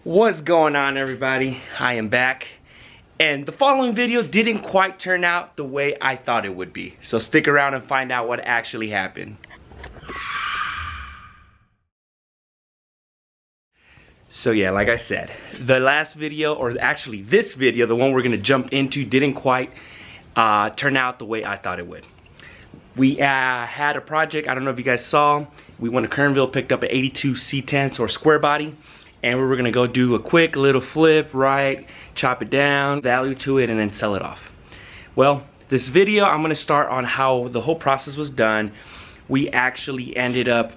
What's going on, everybody? I am back, and the following video didn't quite turn out the way I thought it would be, so stick around and find out what actually happened. So yeah, like I said, the last video, or actually this video, the one we're gonna jump into, didn't quite turn out the way I thought it would. We had a project, I don't know if you guys saw, we went to Kernville, picked up an 82 C10, or square body, and we were gonna go do a quick little flip, right, chop it down, value to it, and then sell it off. Well, this video, I'm gonna start on how the whole process was done. We actually ended up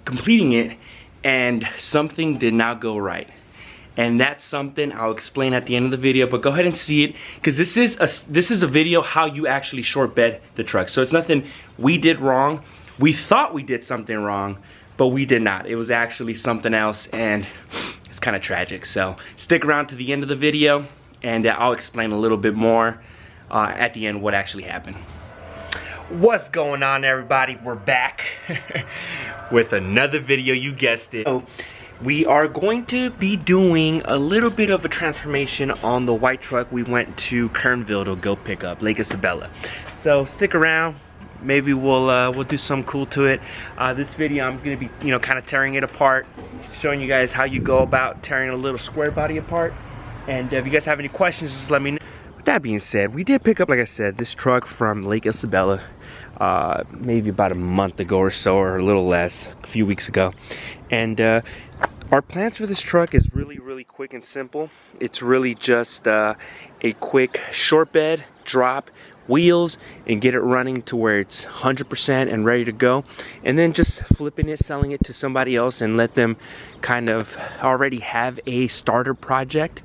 completing it, and something did not go right. And that's something I'll explain at the end of the video, but go ahead and see it, because this is a video how you actually short bed the truck. So it's nothing we did wrong. We thought we did something wrong, but we did not. It was actually something else, and it's kind of tragic. So stick around to the end of the video, and I'll explain a little bit more at the end what actually happened. What's going on, everybody? We're back with another video, you guessed it. So we are going to be doing a little bit of a transformation on the white truck we went to Kernville to go pick up, Lake Isabella. So stick around. Maybe we'll do something cool to it. This video I'm gonna be, kind of tearing it apart, showing you guys how you go about tearing a little square body apart. And if you guys have any questions, just let me know. With that being said, we did pick up, like I said, this truck from Lake Isabella maybe about a month ago or so, or a little less, a few weeks ago. And our plans for this truck is really quick and simple. It's really just a quick short bed, drop, wheels, and get it running to where it's 100% and ready to go, and then just flipping it, selling it to somebody else, and let them kind of already have a starter project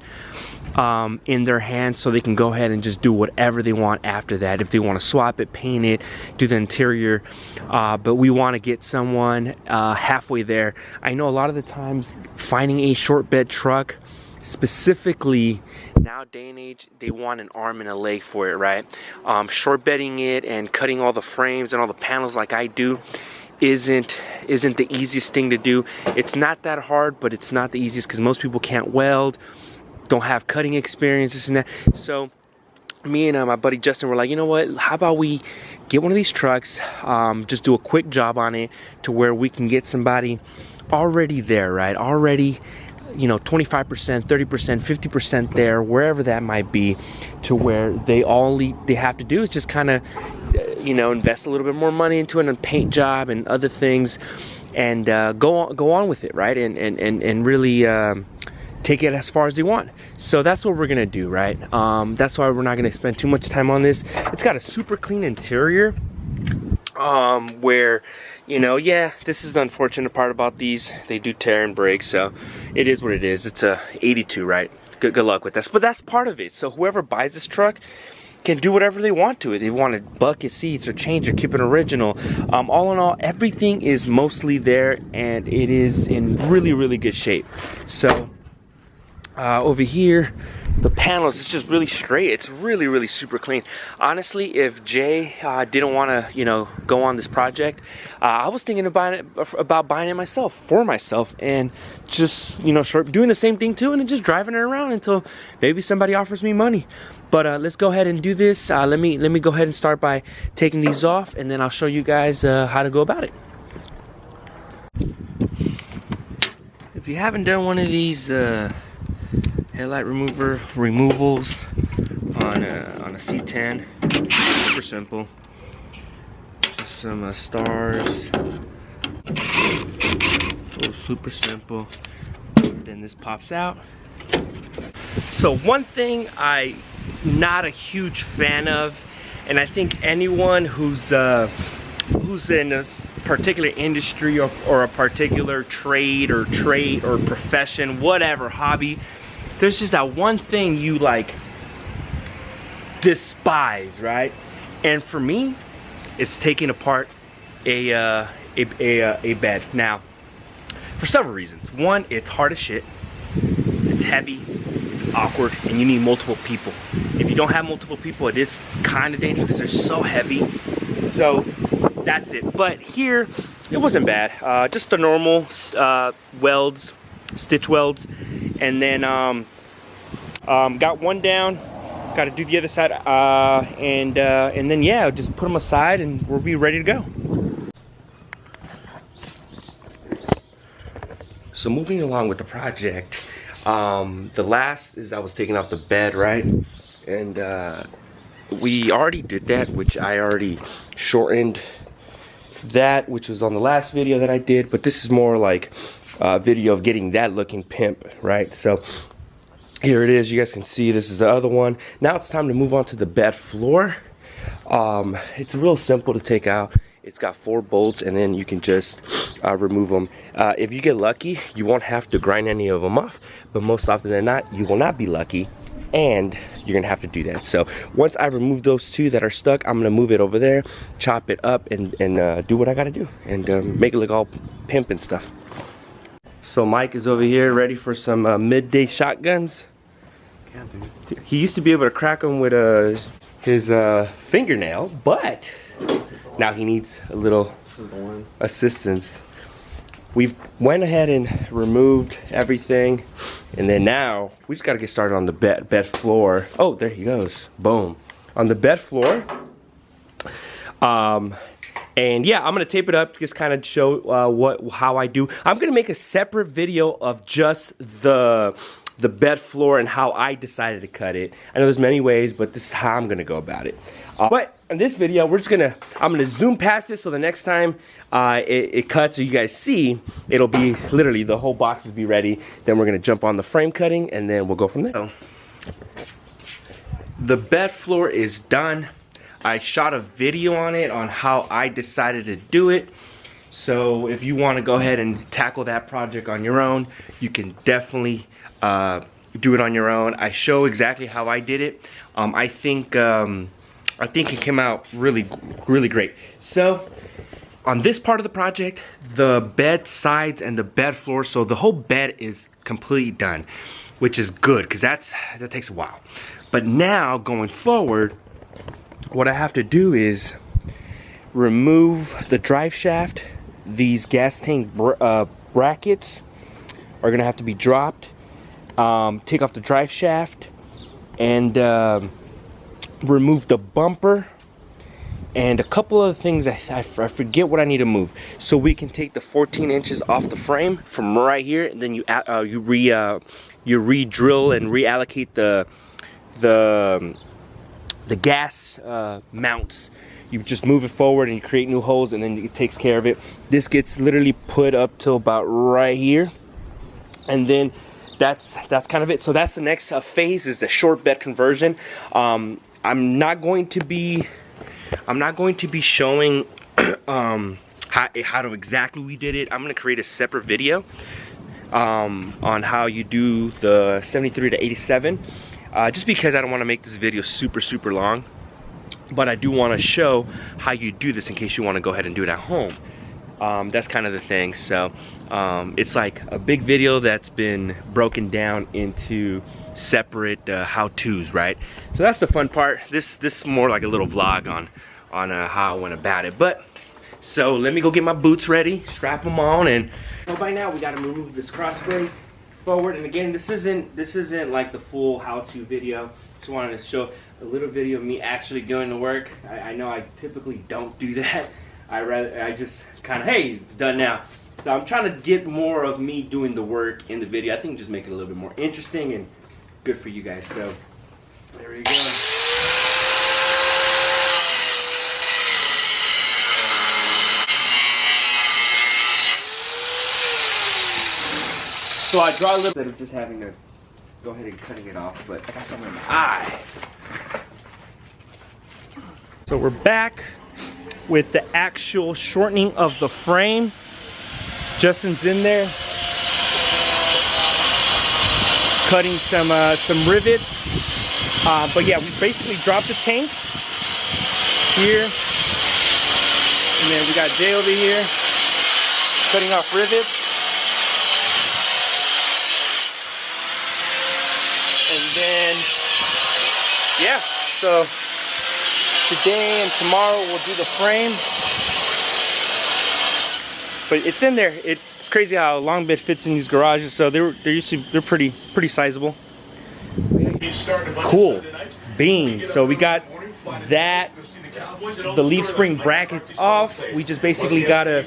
in their hands, so they can go ahead and just do whatever they want after that. If they want to swap it, paint it, do the interior, but we want to get someone halfway there. I know a lot of the times finding a short bed truck, specifically now day and age, they want an arm and a leg for it, right? Short bedding it and cutting all the frames and all the panels like I do isn't the easiest thing to do. It's not that hard, but it's not the easiest because most people can't weld, don't have cutting experience, this and that. So me and my buddy Justin were like, you know what, how about we get one of these trucks, just do a quick job on it to where we can get somebody already there, right? Already, 25%, 30%, 50% there, wherever that might be, to where they have to do is just kind of, invest a little bit more money into it, and paint job and other things, and go on with it, right? And really take it as far as they want. So that's what we're gonna do, right? That's why we're not gonna spend too much time on this. It's got a super clean interior, where, yeah, this is the unfortunate part about these. They do tear and break, so it is what it is. It's a 82, right? Good luck with this, but that's part of it. So whoever buys this truck can do whatever they want to it. They want to bucket seats or change or keep it original. All in all, everything is mostly there, and it is in really good shape. So over here, the panels, it's just really straight. It's really super clean. Honestly, if Jay didn't want to, go on this project, I was thinking about buying it myself, for myself, and just, doing the same thing too, and then just driving it around until maybe somebody offers me money. But let's go ahead and do this. Let me go ahead and start by taking these off, and then I'll show you guys how to go about it. If you haven't done one of these headlight removals on a C10, super simple. Just some stars. Oh, super simple. Then this pops out. So one thing I'm not a huge fan of, and I think anyone who's in a particular industry or a particular trade or profession, whatever, hobby, there's just that one thing you despise, right? And for me, it's taking apart a bed. Now, for several reasons. One, it's hard as shit. It's heavy. It's awkward, and you need multiple people. If you don't have multiple people, it is kind of dangerous because they're so heavy. So that's it. But here, it wasn't bad. Just the normal welds stitch welds, and then got one down. Got to do the other side, and then yeah, just put them aside, and we'll be ready to go. So moving along with the project, the last is I was taking off the bed, right? And we already did that, which I already shortened that, which was on the last video that I did, but this is more like a video of getting that looking pimp, right? So here it is, you guys can see this is the other one. Now it's time to move on to the bed floor. It's real simple to take out. It's got 4 bolts, and then you can just remove them. If you get lucky, you won't have to grind any of them off, but most often than not, you will not be lucky, and you're gonna have to do that. So once I remove those 2 that are stuck, I'm gonna move it over there, chop it up, and do what I gotta do, and make it look all pimp and stuff. So Mike is over here ready for some midday shotguns. He used to be able to crack them with his fingernail, but now he needs a little assistance. We've went ahead and removed everything, and then now we just got to get started on the bed floor. Oh, there he goes. Boom. On the bed floor. And yeah, I'm gonna tape it up, just kind of show how I do. I'm gonna make a separate video of just the bed floor and how I decided to cut it. I know there's many ways, but this is how I'm gonna go about it. But in this video, I'm gonna zoom past it, so the next time it cuts, or you guys see, it'll be literally the whole box will be ready. Then we're gonna jump on the frame cutting, and then we'll go from there. So, the bed floor is done. I shot a video on it on how I decided to do it. So if you want to go ahead and tackle that project on your own, you can definitely do it on your own. I show exactly how I did it. I think it came out really great. So on this part of the project, the bed sides and the bed floor, so the whole bed is completely done, which is good because that takes a while. But now going forward, what I have to do is remove the drive shaft. These gas tank brackets are gonna have to be dropped. Take off the drive shaft and remove the bumper and a couple of things. I forget what I need to move, so we can take the 14 inches off the frame from right here, and then you re-drill and reallocate the gas mounts. You just move it forward and you create new holes, and then it takes care of it. This gets literally put up till about right here, and then that's kind of it. So that's the next phase, is the short bed conversion. I'm not going to be showing how to exactly we did it. I'm going to create a separate video on how you do the 73 to 87. Just because I don't want to make this video super long, but I do want to show how you do this in case you want to go ahead and do it at home. That's kind of the thing. So it's like a big video that's been broken down into separate how-tos, right? So that's the fun part. This is more like a little vlog on how I went about it. But so let me go get my boots ready, strap them on, and by now we got to remove this cross brace forward. And again, this isn't like the full how-to video. Just wanted to show a little video of me actually going to work. I know I typically don't do that. I just kind of, hey, it's done now. So I'm trying to get more of me doing the work in the video. I think just make it a little bit more interesting and good for you guys. So there you go. So I draw a little instead of just having to go ahead and cutting it off, but I got something in my eye. So we're back with the actual shortening of the frame. Justin's in there cutting some rivets. But yeah, we basically dropped the tanks here, and then we got Jay over here cutting off rivets. And then, yeah, so today and tomorrow we'll do the frame. But it's in there. It's crazy how a long bed fits in these garages. So they're pretty sizable. Cool beans. So we got that, the leaf spring brackets off. We just basically gotta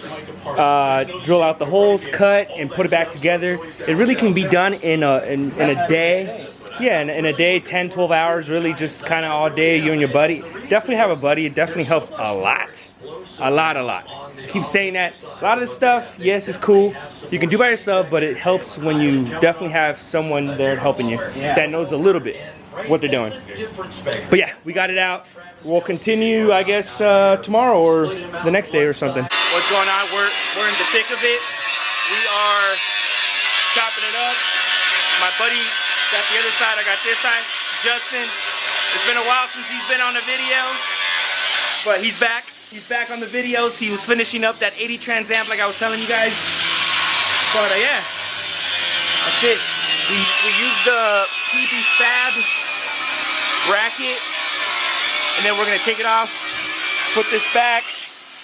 drill out the holes, cut, and put it back together. It really can be done in a day. Yeah, in a day, 10, 12 hours, really just kind of all day, you and your buddy. Definitely have a buddy. It definitely helps a lot. A lot. Keep saying that. A lot of this stuff, yes, it's cool. You can do by yourself, but it helps when you definitely have someone there helping you that knows a little bit what they're doing. But yeah, we got it out. We'll continue, I guess, tomorrow or the next day or something. What's going on? We're in the thick of it. We are chopping it up. My buddy got the other side, I got this side. Justin, it's been a while since he's been on a video, but he's back. He's back on the videos. He was finishing up that 80 Trans Amp like I was telling you guys. But yeah, that's it. We used the PB Fab bracket, and then we're gonna take it off, put this back,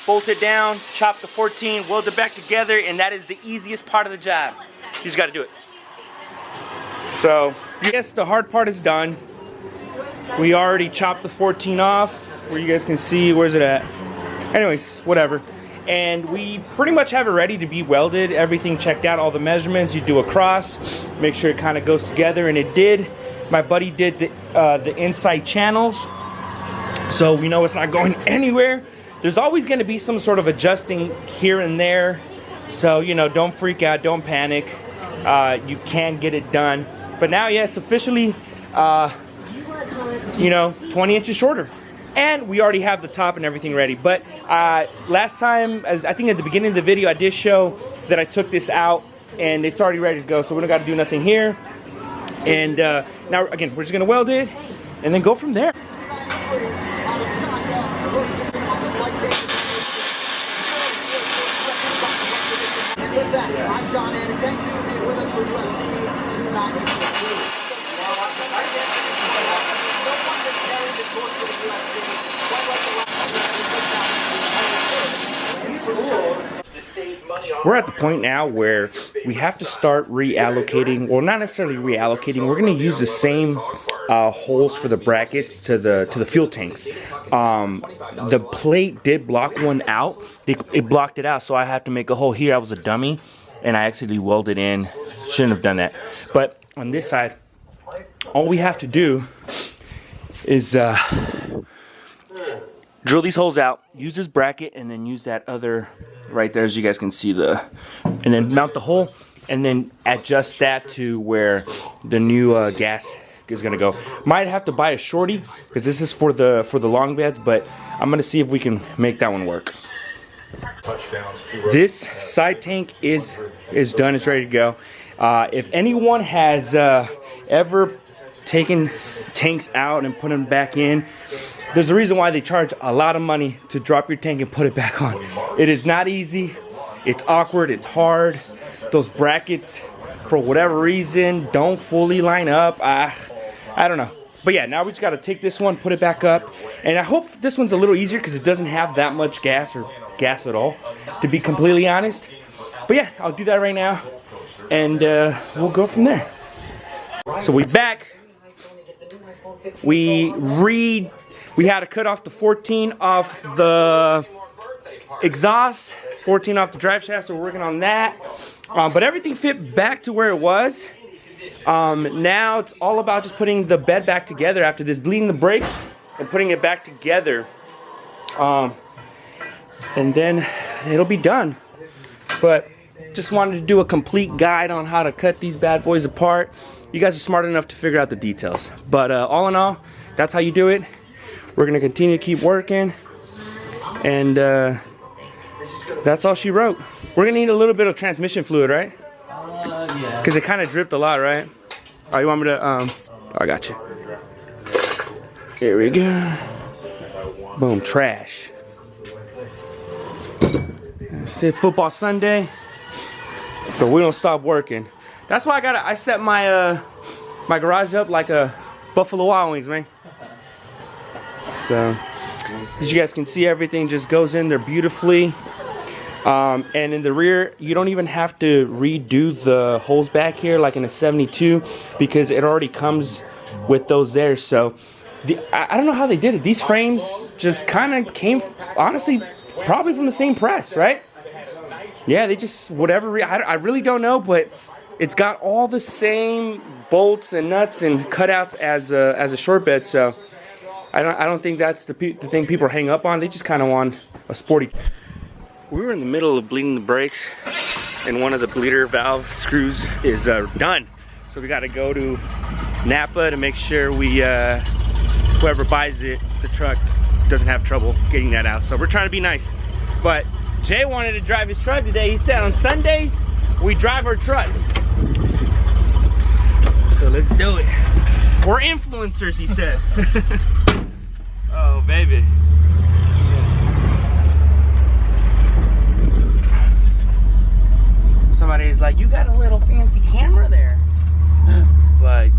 bolt it down, chop the 14, weld it back together, and that is the easiest part of the job. You just gotta do it. So, yes, the hard part is done. We already chopped the 14 off, where you guys can see, where's it at? Anyways, whatever. And we pretty much have it ready to be welded. Everything checked out, all the measurements. You do a cross, make sure it kind of goes together, and it did. My buddy did the inside channels, so we know it's not going anywhere. There's always gonna be some sort of adjusting here and there. So, you know, don't freak out, don't panic. You can get it done. But now, yeah, it's officially, you know, 20 inches shorter. And we already have the top and everything ready. But last time, as I think at the beginning of the video, I did show that I took this out and it's already ready to go. So we don't got to do nothing here. And now, again, we're just going to weld it and then go from there. With that, I'm John, and thank you for being with us for UFC 292. We're at the point now where we have to start reallocating, well, not necessarily reallocating. We're going to use the same holes for the brackets to the fuel tanks. The plate did block one out. It blocked it out, so I have to make a hole here. I was a dummy, and I accidentally welded in. Shouldn't have done that. But on this side, all we have to do is drill these holes out, use this bracket, and then use that other right there, as you guys can see, and then mount the hole, and then adjust that to where the new gas is gonna go. Might have to buy a shorty because this is for the long beds, but I'm gonna see if we can make that one work. This side tank is done. It's ready to go. If anyone has ever taken tanks out and put them back in, there's a reason why they charge a lot of money to drop your tank and put it back on. It is not easy. It's awkward. It's hard. Those brackets, for whatever reason, don't fully line up. I don't know. But yeah, now we just got to take this one, put it back up. And I hope this one's a little easier because it doesn't have that much gas or gas at all, to be completely honest. But yeah, I'll do that right now. And we'll go from there. So we back. We had to cut off the 14 off the exhaust, 14 off the drive shaft, so we're working on that. But everything fit back to where it was. Now it's all about just putting the bed back together after this, bleeding the brakes and putting it back together. And then it'll be done. But just wanted to do a complete guide on how to cut these bad boys apart. You guys are smart enough to figure out the details. But all in all, that's how you do it. We're gonna continue to keep working, and that's all she wrote. We're gonna need a little bit of transmission fluid, right? Yeah. Because it kind of dripped a lot, right? Oh, you want me to, I got you. Here we go. Boom, trash. That's it, football Sunday. But we don't stop working. That's why I set my my garage up like a Buffalo Wild Wings, man. So, as you guys can see, everything just goes in there beautifully. And in the rear, you don't even have to redo the holes back here like in a 72 because it already comes with those there. So I don't know how they did it. These frames just kind of came, honestly, probably from the same press, right? Yeah, they just, whatever, I really don't know, but it's got all the same bolts and nuts and cutouts as a short bed, so I don't think that's the thing people hang up on. They just kind of want a sporty. We were in the middle of bleeding the brakes, and one of the bleeder valve screws is done. So we got to go to Napa to make sure we, whoever buys it, the truck, doesn't have trouble getting that out. So we're trying to be nice. But Jay wanted to drive his truck today. He said on Sundays, we drive our trucks. So let's do it. We're influencers, he said. Oh, baby. Somebody's like, you got a little fancy camera there. It's like,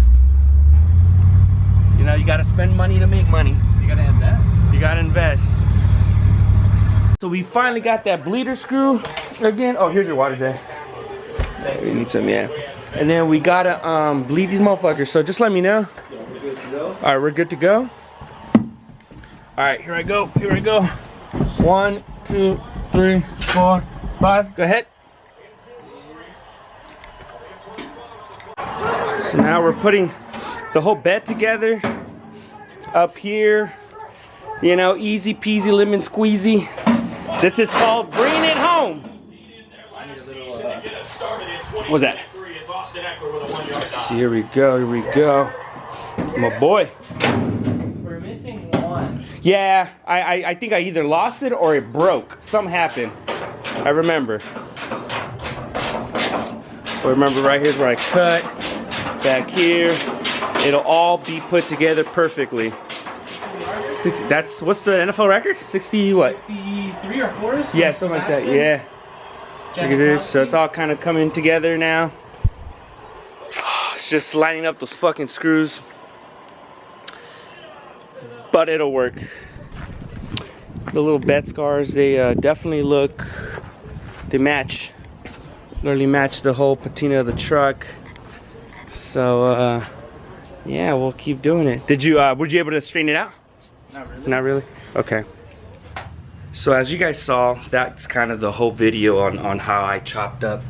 you know, you gotta spend money to make money. You gotta invest. You gotta invest. So we finally got that bleeder screw again. Oh, here's your water, Jay. You need some, yeah. And then we gotta bleed these motherfuckers. So just let me know. We're good to go. All right, we're good to go. All right, here I go. Here I go. 1, 2, 3, 4, 5. Go ahead. So now we're putting the whole bed together up here. You know, easy peasy lemon squeezy. This is called bringing it home. What's that? See, here we go, here we go. My boy. We're missing one. Yeah, I think I either lost it or it broke. Something happened. I remember. I remember right here's where I cut. Back here. It'll all be put together perfectly. That's, what's the NFL record? 60 what? 63 or 4? Yeah, something like that, yeah. Look at this, so it's all kind of coming together now. It's just lining up those fucking screws. But it'll work. The little bed scars, they definitely look, they match. Literally match the whole patina of the truck. So, yeah, we'll keep doing it. Did you, were you able to straighten it out? Not really. Not really? Okay. So as you guys saw, that's kind of the whole video on how I chopped up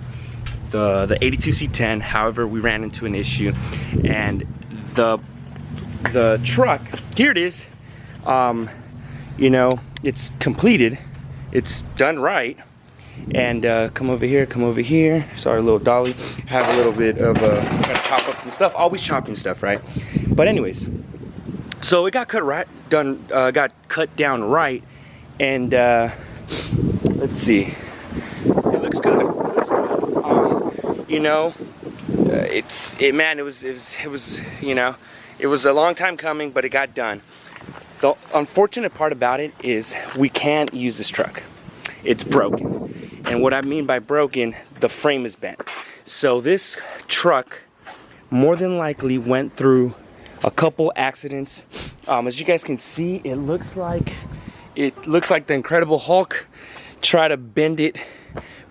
the 82 C10. However, we ran into an issue, and the truck, here it is. You know, it's completed. It's done right. And come over here. Sorry, little dolly. Have a little bit of gotta chop up some stuff. Always chopping stuff, right? But anyways, so it got cut right, got cut down right, and let's see. It looks good. It looks good. You know, man, it was you know, it was a long time coming, but it got done. The unfortunate part about it is we can't use this truck. It's broken. And what I mean by broken, the frame is bent. So this truck more than likely went through a couple accidents. As you guys can see, it looks like the Incredible Hulk tried to bend it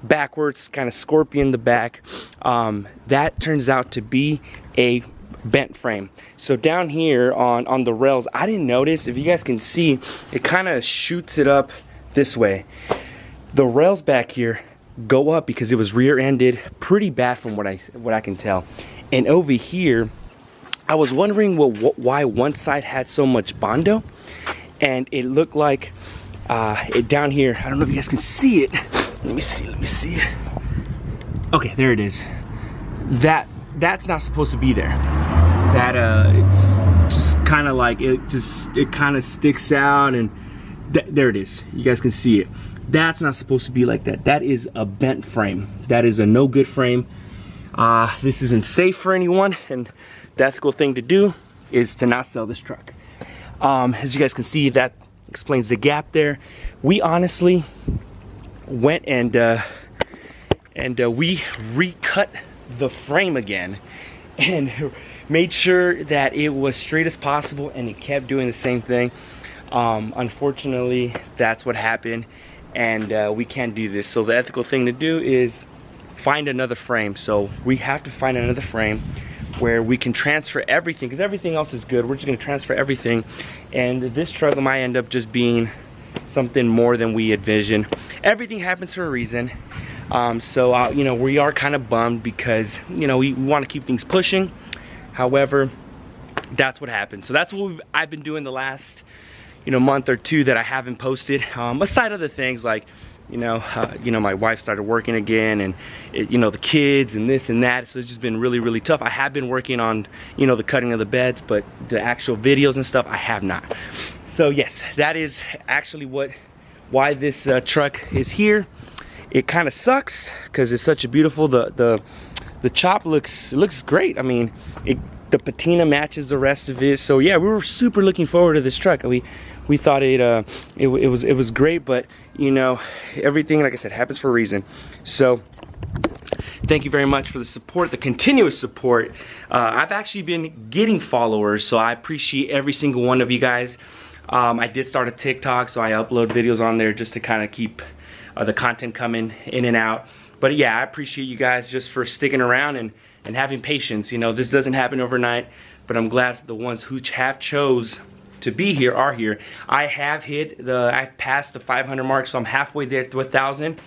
backwards, kind of scorpion the back. That turns out to be a bent frame. So down here on the rails, I didn't notice. If you guys can see, it kind of shoots it up this way. The rails back here go up because it was rear-ended pretty bad from what I can tell. And over here, I was wondering why one side had so much Bondo, and it looked like it down here. I don't know if you guys can see it. Let me see. Okay, there it is. That's not supposed to be there. That it's just kind of like it kind of sticks out, and there it is. You guys can see it. That's not supposed to be like that. That is a bent frame. That is a no good frame. This isn't safe for anyone, and the ethical thing to do is to not sell this truck. As you guys can see, that explains the gap there. We honestly went and we recut the frame again and made sure that it was straight as possible, and it kept doing the same thing. Unfortunately, that's what happened. and we can't do this. So the ethical thing to do is find another frame. So we have to find another frame where we can transfer everything, because everything else is good. We're just gonna transfer everything, and this truck might end up just being something more than we envision. Everything happens for a reason. You know, we are kind of bummed because, you know, we want to keep things pushing. However, that's what happened. So that's what I've been doing the last, you know, month or two that I haven't posted. Aside other things like, you know, my wife started working again, and you know, the kids and this and that. So it's just been really, really tough. I have been working on, you know, the cutting of the beds, but the actual videos and stuff, I have not. So yes, that is actually why this truck is here. It kind of sucks because it's such a beautiful, the chop looks great. I mean, the patina matches the rest of it. So yeah, we were super looking forward to this truck. We thought it was great, but you know, everything, like I said, happens for a reason. So thank you very much for the support, the continuous support. I've actually been getting followers, so I appreciate every single one of you guys. I did start a TikTok, so I upload videos on there just to kind of keep the content coming in and out. But yeah, I appreciate you guys just for sticking around and having patience. You know, this doesn't happen overnight, but I'm glad the ones who have chose to be here are here. I passed the 500 mark, so I'm halfway there to 1,000.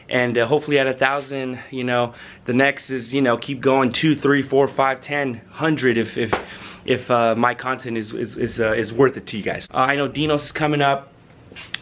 And hopefully at 1,000, you know, the next is, you know, keep going 2, 3, 4, 5, 10, 100 if my content is worth it to you guys. I know Dinos is coming up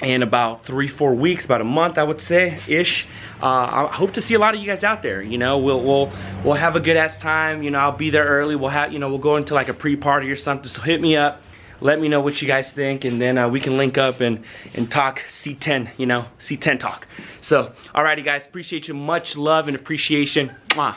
in about 3-4 weeks, about a month, I would say ish. I hope to see a lot of you guys out there. You know, we'll have a good ass time. You know, I'll be there early. We'll go into like a pre-party or something. So hit me up, let me know what you guys think, and then we can link up and talk C10. You know, C10 talk. So alrighty guys, appreciate you, much love and appreciation. Mwah.